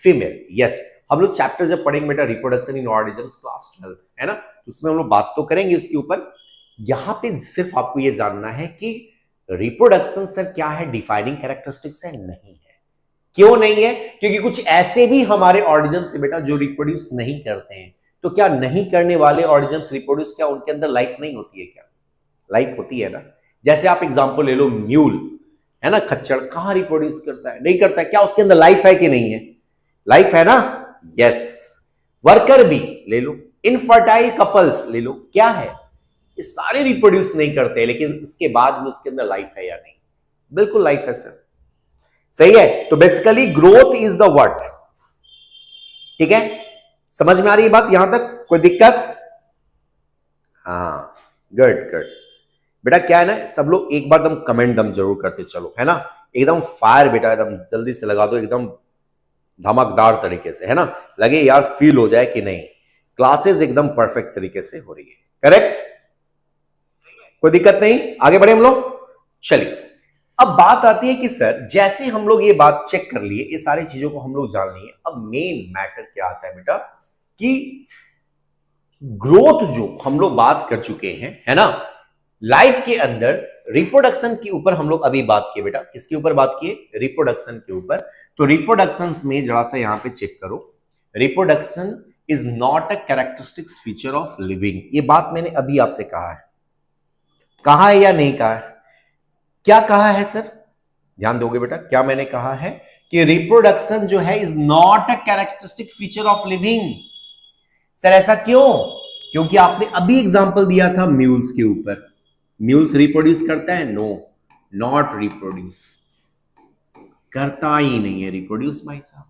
फीमेल। यस, हम लोग चैप्टर जब पढ़ेंगे बेटा रिप्रोडक्शन इन ऑर्गेनिजम्स क्लास 12, है ना, तो उसमें हम लोग बात तो करेंगे उसके ऊपर। यहां पे सिर्फ आपको ये जानना है कि रिप्रोडक्शन सर क्या है, डिफाइनिंग कैरेक्टरिस्टिक्स है, नहीं है। क्यों नहीं है, क्योंकि कुछ ऐसे भी हमारे ऑर्गेनिजम्स है बेटा जो रिप्रोड्यूस नहीं करते हैं। तो क्या नहीं करने वाले ऑर्गेनिजम्स रिप्रोड्यूस, क्या उनके अंदर लाइफ नहीं होती है, क्या लाइफ होती है ना। जैसे आप एग्जांपल ले लो म्यूल, है ना, खच्चर कहां रिप्रोड्यूस करता है, नहीं करता है, क्या उसके अंदर लाइफ है कि नहीं है, लाइफ है ना। यस, वर्कर भी ले लो, इनफर्टाइल कपल्स ले लो, क्या है, ये सारे रिप्रोड्यूस नहीं करते, लेकिन उसके बाद में उसके अंदर लाइफ है या नहीं, बिल्कुल लाइफ है सर। सही है। तो basically growth is the what, ठीक है, समझ में आ रही है बात यहां तक, कोई दिक्कत, हाँ गुड गुड बेटा। क्या है ना, सब लोग एक बार दम कमेंट दम जरूर करते चलो, है ना, एकदम फायर बेटा, एकदम जल्दी से लगा दो, एकदम धमाकेदार तरीके से, है ना, लगे यार फील हो जाए कि नहीं क्लासेस एकदम परफेक्ट तरीके से हो रही है। करेक्ट, कोई दिक्कत नहीं, आगे बढ़े हम लोग। चलिए, अब बात आती है कि सर जैसे हम लोग ये बात चेक कर लिए, ये सारी चीजों को हम लोग जान लिए, अब मेन मैटर क्या आता है बेटा कि ग्रोथ जो हम लोग बात कर चुके हैं, है ना, लाइफ के अंदर रिप्रोडक्शन के ऊपर हम लोग अभी बात किए बेटा, किसके ऊपर बात किए, रिप्रोडक्शन के ऊपर। तो रिप्रोडक्शन में जरा सा यहां पे चेक करो, reproduction is not a characteristics feature of living. ये बात मैंने अभी आपसे कहा है या नहीं कहा है, क्या कहा है सर, ध्यान दोगे बेटा, क्या मैंने कहा है कि रिप्रोडक्शन जो है is not a characteristic feature of living. Sir ऐसा क्यों, क्योंकि आपने अभी एग्जांपल दिया था म्यूल्स के ऊपर। म्यूल्स रिप्रोड्यूस करता है? नो, नॉट रिप्रोड्यूस, करता ही नहीं है रिप्रोड्यूस भाई साहब।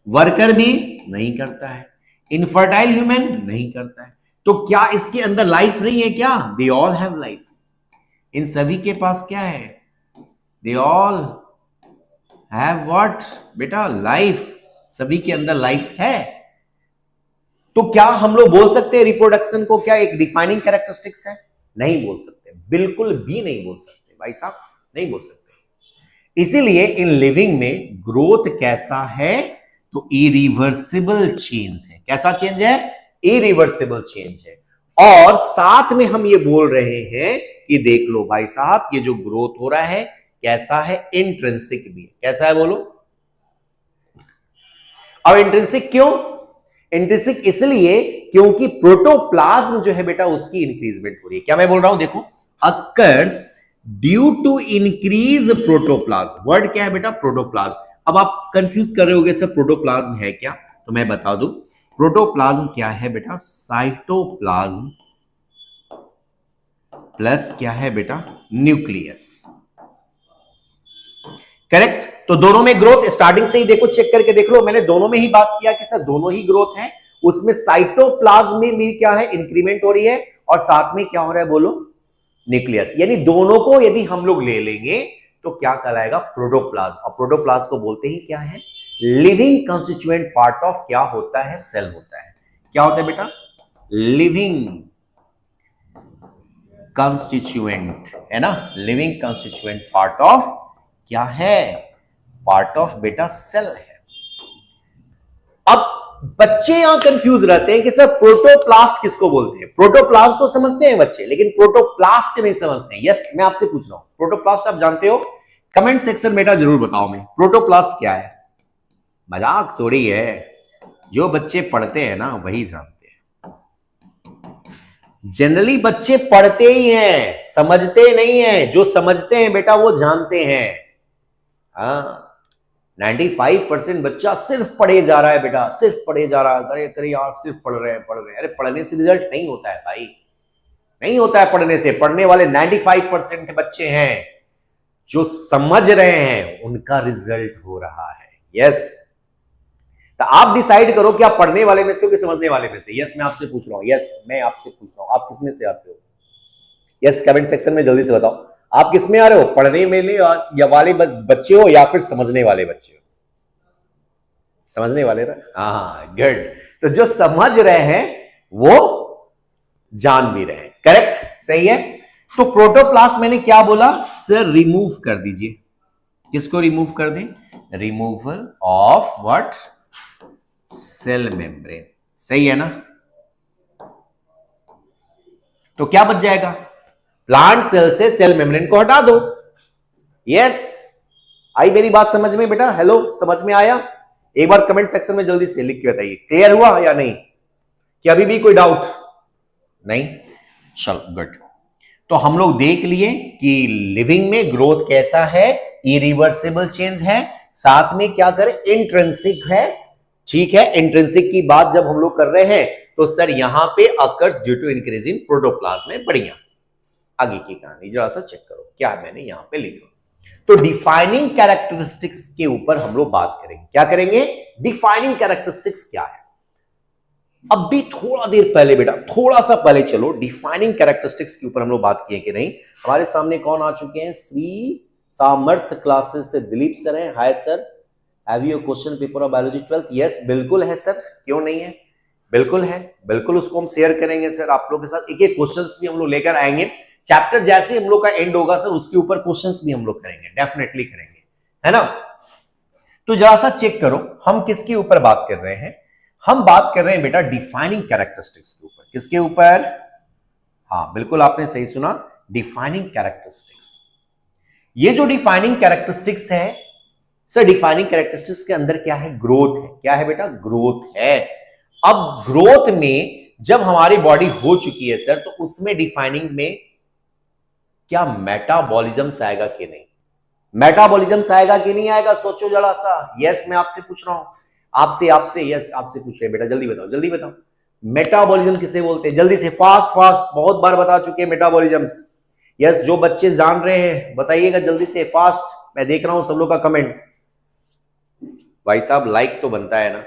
वर्कर भी नहीं करता है, इनफर्टाइल ह्यूमन नहीं करता है। तो क्या इसके अंदर लाइफ नहीं है क्या? They all have life. इन सभी के पास क्या है? दे ऑल हैव व्हाट बेटा? लाइफ। सभी के अंदर लाइफ है। तो क्या हम लोग बोल सकते हैं रिप्रोडक्शन को क्या एक डिफाइनिंग कैरेक्टरिस्टिक्स है? नहीं बोल सकते, बिल्कुल भी नहीं बोल सकते भाई साहब, नहीं बोल सकते। इसीलिए इन लिविंग में ग्रोथ कैसा है? तो इरिवर्सिबल चेंज है। कैसा चेंज है? इरिवर्सिबल चेंज है। और साथ में हम ये बोल रहे हैं कि देख लो भाई साहब, ये जो ग्रोथ हो रहा है कैसा है? इंट्रिंसिक भी है। कैसा है बोलो? और इंट्रिंसिक क्यों? इंट्रिंसिक इसलिए क्योंकि प्रोटोप्लाज्म जो है बेटा उसकी इंक्रीजमेंट हो रही है। क्या मैं बोल रहा हूं? देखो, occurs due to increase protoplasm. Word क्या है बेटा? प्रोटोप्लाज्म। अब आप कंफ्यूज कर रहे होगे सर प्रोटोप्लाज्म है क्या? तो मैं बता दूं, प्रोटोप्लाज्म क्या है बेटा? साइटोप्लाज्म प्लस क्या है बेटा? न्यूक्लियस। करेक्ट। तो दोनों में ग्रोथ स्टार्टिंग से ही देखो, चेक करके देख लो, मैंने दोनों में ही बात किया कि सर दोनों ही ग्रोथ है। उसमें साइटोप्लाज्म में भी क्या है? इंक्रीमेंट हो रही है, और साथ में क्या हो रहा है बोलो? न्यूक्लियस। यानी दोनों को यदि हम लोग ले लेंगे तो क्या कहलाएगा? प्रोटोप्लाज्म। और प्रोटोप्लाज्म को बोलते ही क्या है? लिविंग कंस्टिट्यूएंट पार्ट ऑफ क्या होता है? सेल होता है। क्या होता है बेटा? लिविंग कंस्टिट्यूएंट, है ना? लिविंग कंस्टिट्यूएंट पार्ट ऑफ क्या है? पार्ट ऑफ बेटा सेल है। अब बच्चे यहां कंफ्यूज रहते हैं कि सर प्रोटोप्लास्ट किसको बोलते हैं? प्रोटोप्लास्ट तो समझते हैं बच्चे, लेकिन प्रोटोप्लास्ट नहीं समझते हैं। यस, मैं आपसे पूछ रहा हूं, प्रोटोप्लास्ट आप जानते हो? कमेंट सेक्शन बेटा जरूर बताओ मैं, प्रोटोप्लास्ट क्या है? मजाक थोड़ी है, जो बच्चे पढ़ते हैं ना वही जानते हैं। जनरली बच्चे पढ़ते ही हैं, समझते नहीं हैं। जो समझते हैं बेटा वो जानते हैं। हाँ, 95% बच्चा सिर्फ पढ़े जा रहा है बेटा, सिर्फ पढ़े जा रहा है। अरे करे यार, सिर्फ पढ़ रहे हैं। अरे पढ़ने से रिजल्ट नहीं होता है भाई, नहीं होता है पढ़ने से। पढ़ने वाले 95% बच्चे हैं, जो समझ रहे हैं उनका रिजल्ट हो रहा है। यस, तो आप डिसाइड करो कि आप पढ़ने वाले में से हो कि समझने वाले में से। यस, मैं आपसे पूछ रहा हूं। यस, मैं आपसे पूछ रहा हूं, आप किसमें से आते हो? यस, कमेंट सेक्शन में जल्दी से बताओ, आप किस में आ रहे हो? पढ़ने में या वाले बच्चे हो या फिर समझने वाले बच्चे हो? समझने वाले ना? हाँ, गुड। तो जो समझ रहे हैं वो जान भी रहे हैं। करेक्ट, सही है। तो प्रोटोप्लास्ट मैंने क्या बोला? सर रिमूव कर दीजिए। किसको रिमूव कर दें? Removal of what? Cell membrane. सही है ना? तो क्या बच जाएगा? प्लांट सेल से सेल मेम्ब्रेन को हटा दो। यस, आई मेरी बात समझ में बेटा? हेलो, समझ में आया? एक बार कमेंट सेक्शन में जल्दी से लिख के बताइए, क्लियर हुआ या नहीं? कि अभी भी कोई डाउट नहीं? चलो, गुड। तो हम लोग देख लिए कि लिविंग में ग्रोथ कैसा है? इरिवर्सिबल चेंज है। साथ में क्या करें? इंट्रिंसिक है। ठीक है, इंट्रिंसिक की बात जब हम लोग कर रहे हैं तो सर यहां पे occurs due to increase in protoplasm में। बढ़िया, आगे की कहानी जरा सा चेक करो, क्या मैंने यहां पे लिखा। तो डिफाइनिंग कैरेक्टरिस्टिक्स के ऊपर हम लोग बात करेंगे। क्या करेंगे? डिफाइनिंग कैरेक्टरिस्टिक्स क्या है? अब भी थोड़ा देर पहले बेटा, थोड़ा सा पहले चलो, डिफाइनिंग कैरेक्टरिस्टिक्स के ऊपर हम लोग बात किए कि नहीं? हमारे सामने कौन आ चुके हैं? श्री सामर्थ क्लासेस से दिलीप सर हैं। Hi sir, have you question paper of biology 12th? Yes, बिल्कुल है सर, क्यों नहीं है? बिल्कुल है, बिल्कुल उसको हम शेयर करेंगे सर आप लोग के साथ। एक एक क्वेश्चंस भी हम लोग लेकर आएंगे। चैप्टर जैसे हम लोग का एंड होगा सर, उसके ऊपर क्वेश्चंस भी हम लोग करेंगे, डेफिनेटली करेंगे, है ना? तो जरा सा चेक करो, हम किसके ऊपर बात कर रहे हैं? हम बात कर रहे हैं बेटा डिफाइनिंग कैरेक्टरिस्टिक्स के ऊपर। किसके ऊपर? हाँ, बिल्कुल आपने सही सुना, डिफाइनिंग कैरेक्टरिस्टिक्स। ये जो डिफाइनिंग कैरेक्टरिस्टिक्स है सर, डिफाइनिंग कैरेक्टरिस्टिक्स के अंदर क्या है? ग्रोथ है। क्या है बेटा? ग्रोथ है। अब ग्रोथ में जब हमारी बॉडी हो चुकी है सर, तो उसमें डिफाइनिंग में क्या मेटाबॉलिज्म आएगा कि नहीं? मेटाबॉलिज्म आएगा कि नहीं आएगा? सोचो जरा सा। यस, मैं आपसे पूछ रहा हूं, आपसे यस, आपसे पूछ रहे बेटा, जल्दी बताओ, जल्दी बताओ। मेटाबॉलिज्म किसे बोलते हैं? जल्दी से, फास्ट फास्ट, बहुत बार बता चुके हैं मेटाबॉलिज्म्स। यस, जो बच्चे जान रहे हैं बताइएगा जल्दी से, फास्ट। मैं देख रहा हूं सब लोग का कमेंट। भाई साहब लाइक तो बनता है ना,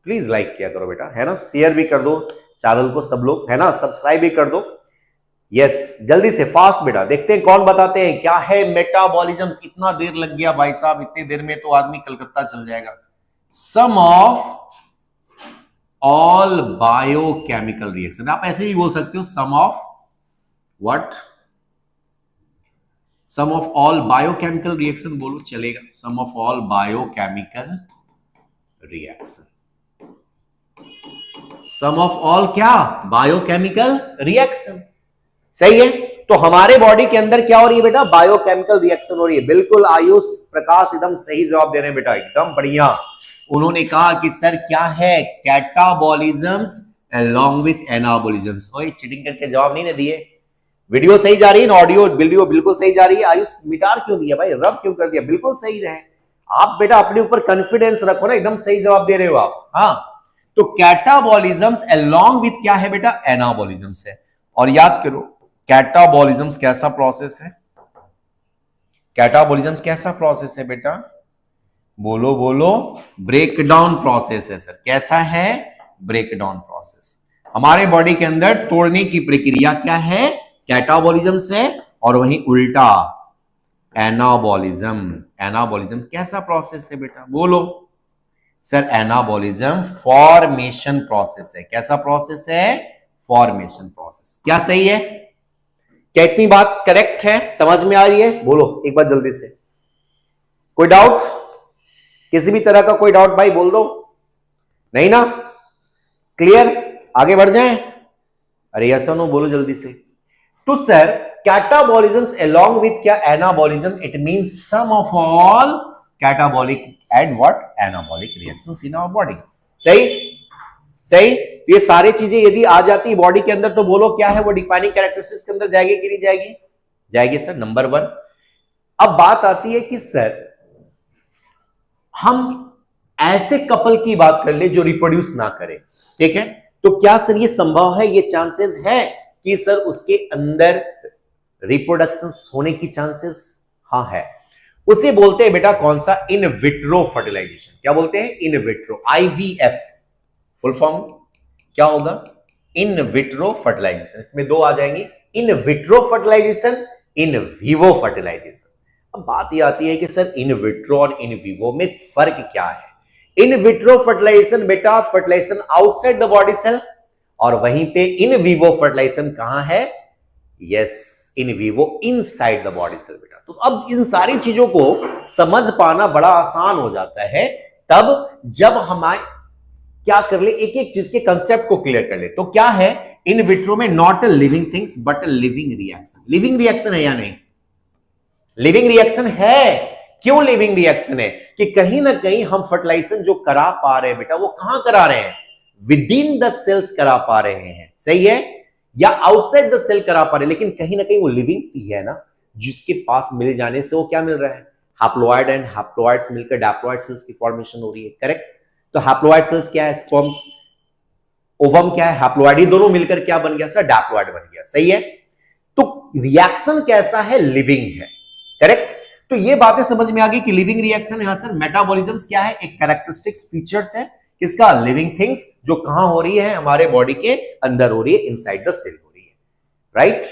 प्लीज लाइक किया करो बेटा, है ना, शेयर भी कर दो चैनल को सब लोग, है ना, सब्सक्राइब भी कर दो। यस, जल्दी से फास्ट बेटा, देखते हैं कौन बताते हैं क्या है मेटाबॉलिज्म। इतना देर लग गया भाई साहब, इतनी देर में तो आदमी कलकत्ता चल जाएगा। Some of all biochemical reaction, आप ऐसे भी बोल सकते हो some of what, some of all biochemical reaction बोलो चलेगा, some of all biochemical reaction, some of all क्या, बायोकेमिकल रिएक्शन। सही है, तो हमारे बॉडी के अंदर क्या हो रही है बेटा, बायोकेमिकल रिएक्शन हो रही है। बिल्कुल आयुष प्रकाश एकदम सही जवाब दे रहे हैं बेटा, एकदम बढ़िया। उन्होंने कहा कि सर क्या है, कैटाबॉलिज्म्स along with एनाबॉलिज्म्स। ओए चीटिंग करके जवाब नहीं ना दिए, वीडियो सही जा रही है ना, ऑडियो वीडियो बिल्कुल सही जा रही है। आयुष मिटार क्यों दिया भाई, रब क्यों कर दिया, बिल्कुल सही रहे। आप बेटा अपने ऊपर कॉन्फिडेंस रखो ना, एकदम सही जवाब दे रहे हो आप। हाँ, तो कैटाबॉलिज्म्स along with क्या है बेटा, एनाबॉलिज्म्स है। और याद करो कैटाबॉलिज्म्स कैसा प्रोसेस है, कैटाबॉलिज्म्स कैसा प्रोसेस है बेटा, बोलो बोलो, ब्रेकडाउन प्रोसेस है सर। कैसा है, ब्रेकडाउन प्रोसेस। हमारे बॉडी के अंदर तोड़ने की प्रक्रिया क्या है, कैटाबॉलिज्म्स है, और वहीं उल्टा एनाबॉलिज्म। एनाबॉलिज्म कैसा प्रोसेस है बेटा, बोलो सर। एनाबॉलिज्म फॉर्मेशन प्रोसेस है। कैसा प्रोसेस है, फॉर्मेशन प्रोसेस। क्या सही है, क्या इतनी बात करेक्ट है, समझ में आ रही है, बोलो एक बार जल्दी से। कोई डाउट, किसी भी तरह का कोई डाउट भाई बोल दो, नहीं ना, क्लियर, आगे बढ़ जाएं। अरे यस और नो बोलो जल्दी से। तो सर कैटाबॉलिज्म्स along with क्या, anabolism, it means sum of all catabolic and what, anabolic reactions in our body. सही सही, ये सारी चीजें यदि आ जाती बॉडी के अंदर तो बोलो क्या है वो डिफाइनिंग कैरेक्टरिस्टिक्स के अंदर जाएगी कि नहीं जाएगी, जाएगी सर, नंबर 1। अब बात आती है कि सर हम ऐसे कपल की बात कर ले जो रिप्रोड्यूस ना करे, ठीक है, तो क्या सर ये संभव है, ये चांसेस है कि सर उसके अंदर रिप्रोडक्शन होने की चांसेस, हाँ है। उसे बोलते हैं बेटा कौन सा, इन विट्रो फर्टिलाइजेशन। क्या बोलते हैं, in vitro, IVF full form क्या होगा, इन विट्रो फर्टिलाइजेशन। इसमें दो आ जाएंगी, in vitro fertilisation, in vivo fertilisation. अब बात यह आती है कि सर इन विट्रो और इन विवो में फर्क क्या है। इन विट्रो फर्टिलाइजेशन बेटा fertilisation outside the body cell, और वहीं पे इन विवो फर्टिलाइजेशन कहां है, yes in vivo inside the body cell बेटा। तो अब इन सारी चीजों को समझ पाना बड़ा आसान हो जाता है तब जब हमारे क्या कर ले, एक एक चीज के कंसेप्ट को क्लियर कर ले। तो क्या है, इन विट्रो में not a living things but a living reaction. Living reaction है या नहीं, लिविंग रिएक्शन है। क्यों लिविंग रिएक्शन है, कि कहीं ना कहीं हम फर्टिलाइजेशन जो करा पा रहे हैं बेटा वो कहां करा रहे हैं, विद इन द सेल्स करा पा रहे हैं, सही है, या आउटसाइड द सेल करा पा रहे हैं, लेकिन कहीं ना कहीं वो लिविंग ही है ना, जिसके पास मिल जाने से वो क्या मिल रहा है, हैप्लॉइड एंड हैप्लॉइड्स मिलकर डैप्लॉइड सेल्स की फॉर्मेशन हो रही है, करेक्ट। तो हैप्लॉइड सेल्स क्या है, स्पर्म्स, ओवम क्या है, हैप्लॉइड, ये दोनों मिलकर क्या बन गया सर, डैप्लॉइड बन गया, सही है। तो रिएक्शन कैसा है, लिविंग है, करेक्ट। तो ये बातें समझ में आ गई कि लिविंग रिएक्शन यहां सर मेटाबॉलिज्म्स क्या है, एक कैरेक्टरिस्टिक्स फीचर्स है किसका, लिविंग थिंग्स, जो कहां हो रही है, हमारे बॉडी के अंदर हो रही है, इनसाइड द सेल हो रही है, राइट,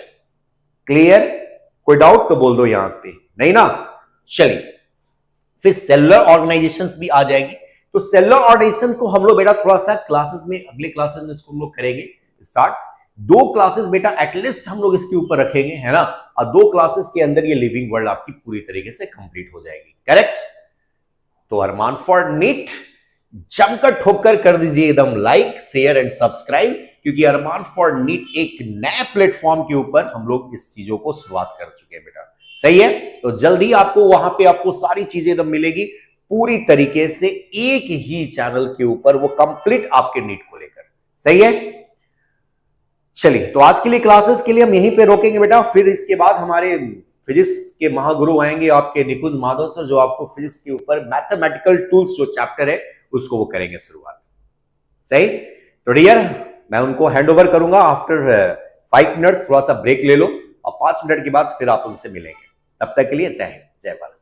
क्लियर। कोई डाउट तो बोल दो यहां पे, नहीं ना। चलिए फिर सेलुलर ऑर्गेनाइजेशंस भी आ जाएगी। तो सेलुलर ऑर्गेनाइजेशन को हम लोग बेटा थोड़ा सा क्लासेस में, अगले क्लासेस में इसको हम लोग करेंगे स्टार्ट। 2 क्लासेस बेटा एटलीस्ट हम लोग इसके ऊपर रखेंगे, है ना, और 2 क्लासेस के अंदर ये लिविंग वर्ल्ड आपकी पूरी तरीके से कंप्लीट हो जाएगी, करेक्ट। तो अरमान फॉर नीट जमकर ठोकर कर दीजिए एकदम लाइक शेयर एंड सब्सक्राइब, क्योंकि अरमान फॉर नीट एक नए प्लेटफॉर्म के ऊपर हम लोग इस चीजों को शुरुआत कर चुके हैं बेटा, सही है। तो जल्दी आपको वहां पे आपको सारी चीजें एकदम मिलेगी पूरी तरीके से एक ही चैनल के ऊपर, वो कंप्लीट आपके नीट को लेकर, सही है। चलिए तो आज के लिए क्लासेस के लिए हम यहीं पे रोकेंगे बेटा, फिर इसके बाद हमारे फिजिक्स के महागुरु आएंगे आपके निकुंज माधव सर, जो आपको फिजिक्स के ऊपर मैथमेटिकल टूल्स जो चैप्टर है उसको वो करेंगे शुरुआत, सही। तो डियर मैं उनको हैंड ओवर करूंगा आफ्टर 5 मिनट्स। थोड़ा सा ब्रेक ले लो और 5 मिनट के बाद फिर आप उनसे मिलेंगे। तब तक के लिए जय हिंद, जय भारत।